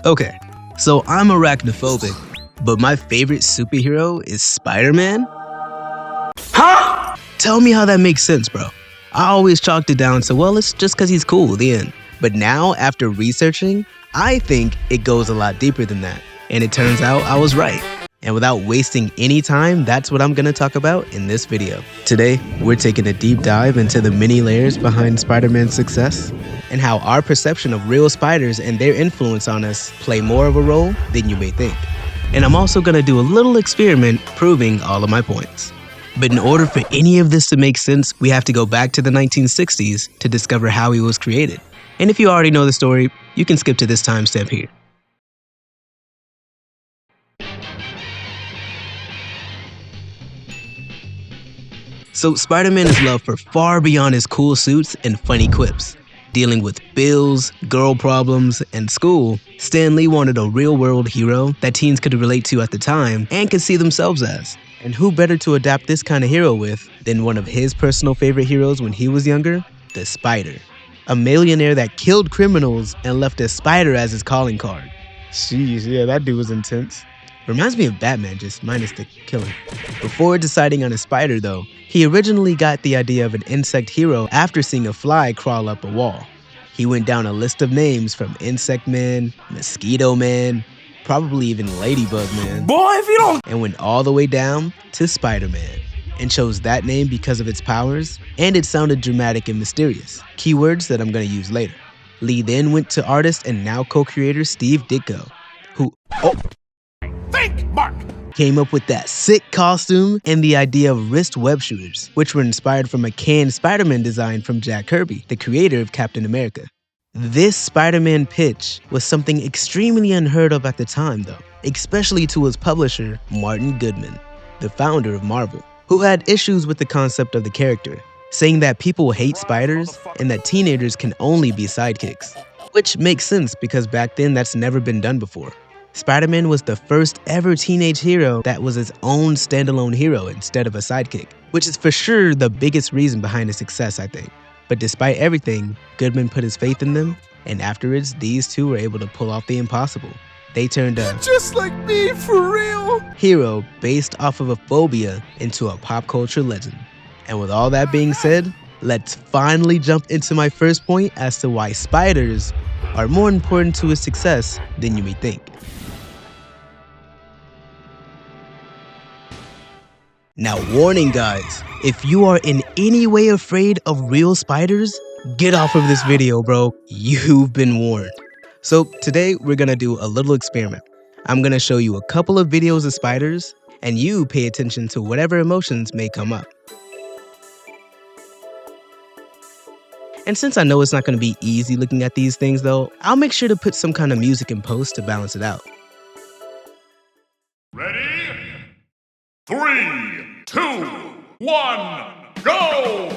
Okay, so I'm arachnophobic, but my favorite superhero is Spider-Man? Huh? Tell me how that makes sense, bro. I always chalked it down to, well, it's just because he's cool, the end. But now, after researching, I think it goes a lot deeper than that. And it turns out I was right. And without wasting any time, that's what I'm gonna talk about in this video. Today, we're taking a deep dive into the many layers behind Spider-Man's success and how our perception of real spiders and their influence on us play more of a role than you may think. And I'm also gonna do a little experiment proving all of my points. But in order for any of this to make sense, we have to go back to the 1960s to discover how he was created. And if you already know the story, you can skip to this timestamp here. So Spider-Man is loved for far beyond his cool suits and funny quips. Dealing with bills, girl problems, and school, Stan Lee wanted a real-world hero that teens could relate to at the time and could see themselves as. And who better to adapt this kind of hero with than one of his personal favorite heroes when he was younger? The Spider. A millionaire that killed criminals and left a spider as his calling card. Jeez, yeah, that dude was intense. Reminds me of Batman, just minus the killing. Before deciding on a spider though, he originally got the idea of an insect hero after seeing a fly crawl up a wall. He went down a list of names from Insect Man, Mosquito Man, probably even Ladybug Man. Boy, if you don't! And went all the way down to Spider-Man. And chose that name because of its powers, and it sounded dramatic and mysterious. Keywords that I'm gonna use later. Lee then went to artist and now co-creator Steve Ditko, who came up with that sick costume and the idea of wrist web shooters, which were inspired from a canned Spider-Man design from Jack Kirby, the creator of Captain America. This Spider-Man pitch was something extremely unheard of at the time though, especially to his publisher, Martin Goodman, the founder of Marvel, who had issues with the concept of the character, saying that people hate spiders and that teenagers can only be sidekicks. Which makes sense because back then that's never been done before. Spider-Man was the first ever teenage hero that was his own standalone hero instead of a sidekick, which is for sure the biggest reason behind his success, I think. But despite everything, Goodman put his faith in them, and afterwards, these two were able to pull off the impossible. They turned a just like me for real hero based off of a phobia into a pop culture legend. And with all that being said, let's finally jump into my first point as to why spiders are more important to his success than you may think. Now warning guys, if you are in any way afraid of real spiders, get off of this video bro, you've been warned. So today we're gonna do a little experiment. I'm gonna show you a couple of videos of spiders and you pay attention to whatever emotions may come up. And since I know it's not gonna be easy looking at these things though, I'll make sure to put some kind of music in post to balance it out. Ready? 3, 2, 1, go!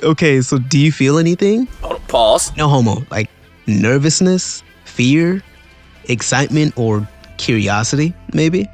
Okay, so do you feel anything? Pause. No homo, like nervousness, fear, excitement, or curiosity, maybe?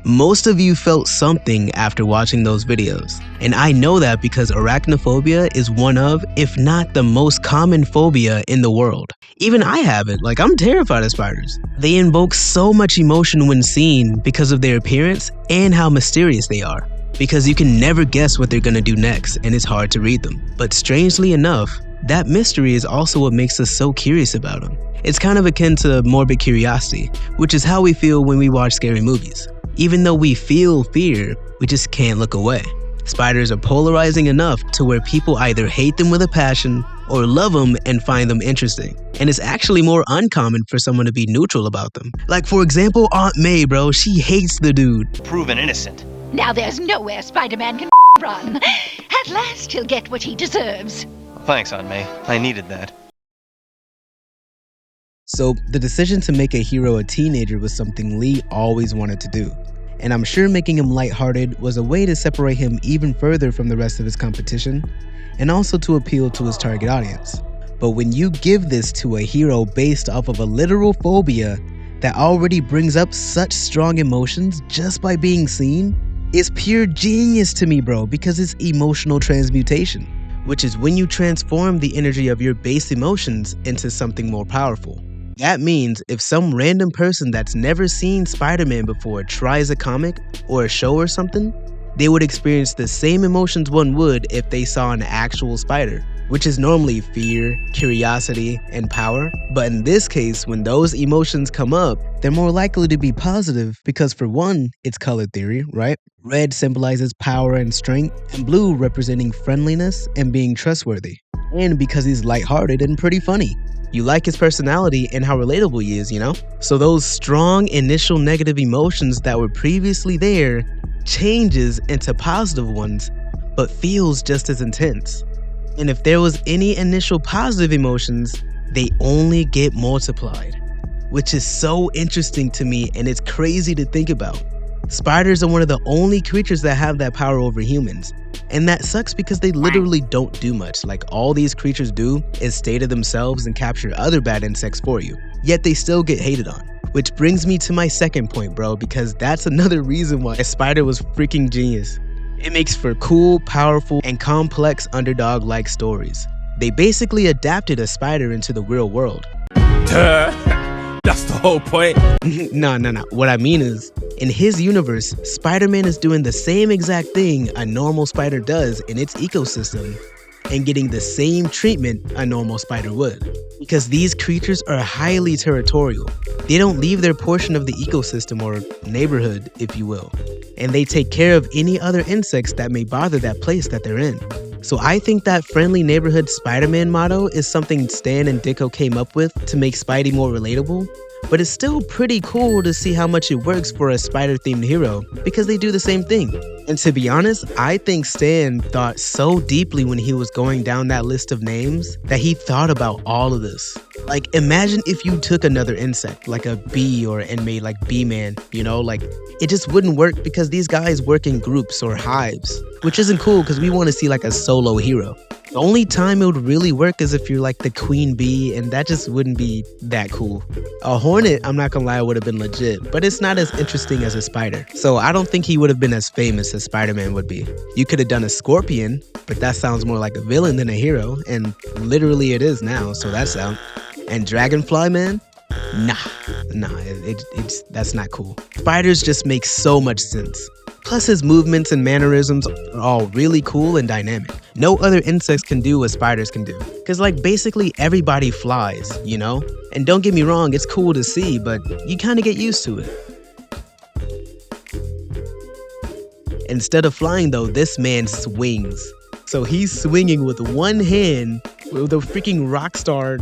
Most of you felt something after watching those videos. And I know that because arachnophobia is one of, if not the most common phobia in the world. Even I have it, like I'm terrified of spiders. They invoke so much emotion when seen because of their appearance and how mysterious they are. Because you can never guess what they're gonna do next and it's hard to read them. But strangely enough, that mystery is also what makes us so curious about them. It's kind of akin to morbid curiosity, which is how we feel when we watch scary movies. Even though we feel fear, we just can't look away. Spiders are polarizing enough to where people either hate them with a passion or love them and find them interesting. And it's actually more uncommon for someone to be neutral about them. Like for example, Aunt May, bro, she hates the dude. Proven innocent. Now there's nowhere Spider-Man can run. At last he'll get what he deserves. Thanks, Aunt May. I needed that. So the decision to make a hero a teenager was something Lee always wanted to do. and I'm sure making him lighthearted was a way to separate him even further from the rest of his competition, and also to appeal to his target audience. But when you give this to a hero based off of a literal phobia that already brings up such strong emotions just by being seen, it's pure genius to me, bro, because it's emotional transmutation, which is when you transform the energy of your base emotions into something more powerful. That means if some random person that's never seen Spider-Man before tries a comic or a show or something, they would experience the same emotions one would if they saw an actual spider, which is normally fear, curiosity, and power. But in this case, when those emotions come up, they're more likely to be positive because for one, it's color theory, right? Red symbolizes power and strength, and blue representing friendliness and being trustworthy. And because he's lighthearted and pretty funny. You like his personality and how relatable he is, you know? So those strong initial negative emotions that were previously there changes into positive ones, but feels just as intense. And if there was any initial positive emotions, they only get multiplied, which is so interesting to me, and it's crazy to think about. Spiders are one of the only creatures that have that power over humans, and that sucks because they literally don't do much. Like, all these creatures do is stay to themselves and capture other bad insects for you, yet they still get hated on. Which brings me to my second point, bro, because that's another reason why a spider was freaking genius. It makes for cool, powerful, and complex underdog-like stories. They basically adapted a spider into the real world. That's the whole point. No. What I mean is, in his universe, Spider-Man is doing the same exact thing a normal spider does in its ecosystem and getting the same treatment a normal spider would. Because these creatures are highly territorial. They don't leave their portion of the ecosystem or neighborhood, if you will. And they take care of any other insects that may bother that place that they're in. So I think that friendly neighborhood Spider-Man motto is something Stan and Ditko came up with to make Spidey more relatable, but it's still pretty cool to see how much it works for a spider-themed hero because they do the same thing. And to be honest, I think Stan thought so deeply when he was going down that list of names that he thought about all of this. Like, imagine if you took another insect, like a bee, and made like Bee-Man, you know? Like, it just wouldn't work because these guys work in groups or hives, which isn't cool because we want to see like a solo hero. The only time it would really work is if you're like the queen bee, and that just wouldn't be that cool. A hornet, I'm not gonna lie, would have been legit, but it's not as interesting as a spider. So I don't think he would have been as famous as Spider-Man would be. You could have done a scorpion, but that sounds more like a villain than a hero, and literally it is now, so that's out. And Dragonfly Man? Nah, that's not cool. Spiders just make so much sense. Plus his movements and mannerisms are all really cool and dynamic. No other insects can do what spiders can do. Cause like basically everybody flies, you know? And don't get me wrong, it's cool to see, but you kinda get used to it. Instead of flying though, this man swings. So he's swinging with one hand with a freaking rock star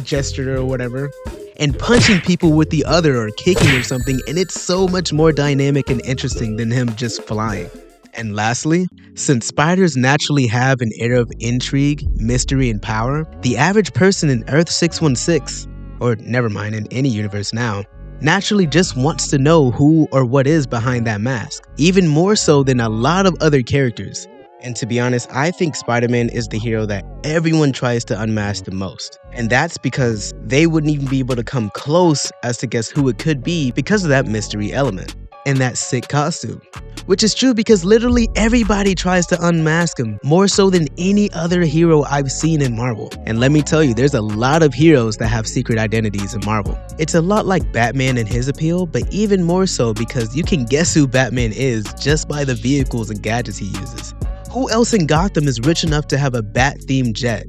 gesture or whatever, and punching people with the other or kicking or something, and it's so much more dynamic and interesting than him just flying. And lastly, since spiders naturally have an air of intrigue, mystery, and power, the average person in Earth 616, or never mind, in any universe now, naturally just wants to know who or what is behind that mask, even more so than a lot of other characters. And to be honest, I think Spider-Man is the hero that everyone tries to unmask the most. And that's because they wouldn't even be able to come close as to guess who it could be because of that mystery element and that sick costume. Which is true because literally everybody tries to unmask him, more so than any other hero I've seen in Marvel. And let me tell you, there's a lot of heroes that have secret identities in Marvel. It's a lot like Batman and his appeal, but even more so because you can guess who Batman is just by the vehicles and gadgets he uses. Who else in Gotham is rich enough to have a bat-themed jet?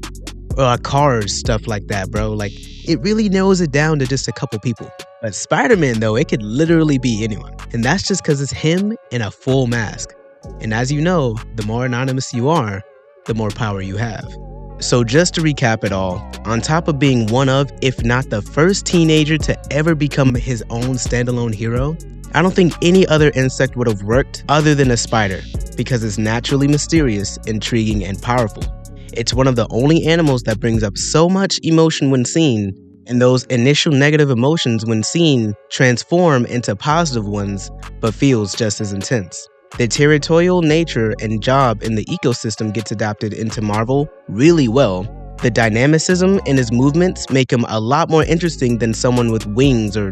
Or a car or stuff like that, bro? Like, it really narrows it down to just a couple people. But Spider-Man, though, it could literally be anyone. And that's just because it's him in a full mask. And as you know, the more anonymous you are, the more power you have. So just to recap it all, on top of being one of, if not the first teenager to ever become his own standalone hero, I don't think any other insect would have worked other than a spider, because it's naturally mysterious, intriguing, and powerful. It's one of the only animals that brings up so much emotion when seen, And those initial negative emotions, when seen, transform into positive ones, but feels just as intense. The territorial nature and job in the ecosystem gets adapted into Marvel really well. The dynamicism in his movements make him a lot more interesting than someone with wings or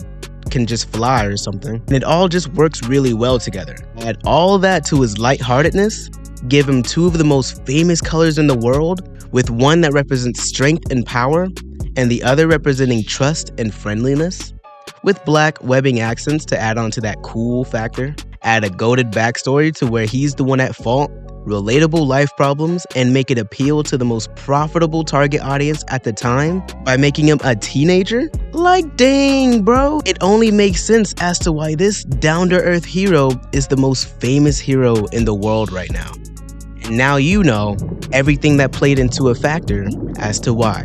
can just fly or something. And it all just works really well together. Add all that to his lightheartedness, give him two of the most famous colors in the world, with one that represents strength and power, and the other representing trust and friendliness, with black webbing accents to add on to that cool factor. Add a goated backstory to where he's the one at fault, relatable life problems, and make it appeal to the most profitable target audience at the time by making him a teenager? Like, dang, bro. It only makes sense as to why this down-to-earth hero is the most famous hero in the world right now. And now you know everything that played into a factor as to why.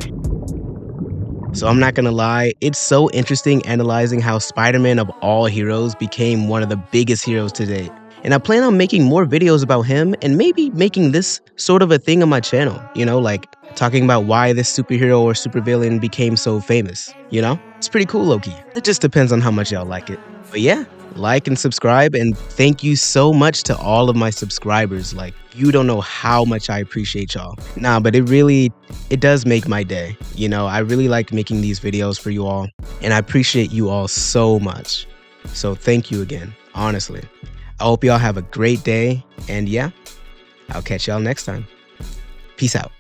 So I'm not gonna lie, it's so interesting analyzing how Spider-Man of all heroes became one of the biggest heroes to date. And I plan on making more videos about him and maybe making this sort of a thing on my channel, you know, like talking about why this superhero or supervillain became so famous, you know? It's pretty cool, low-key. It just depends on how much y'all like it. But yeah, like and subscribe, and thank you so much to all of my subscribers. Like, you don't know how much I appreciate y'all. Nah, but it does make my day. You know, I really like making these videos for you all, and I appreciate you all so much. So thank you again, honestly. I hope y'all have a great day, and yeah, I'll catch y'all next time. Peace out.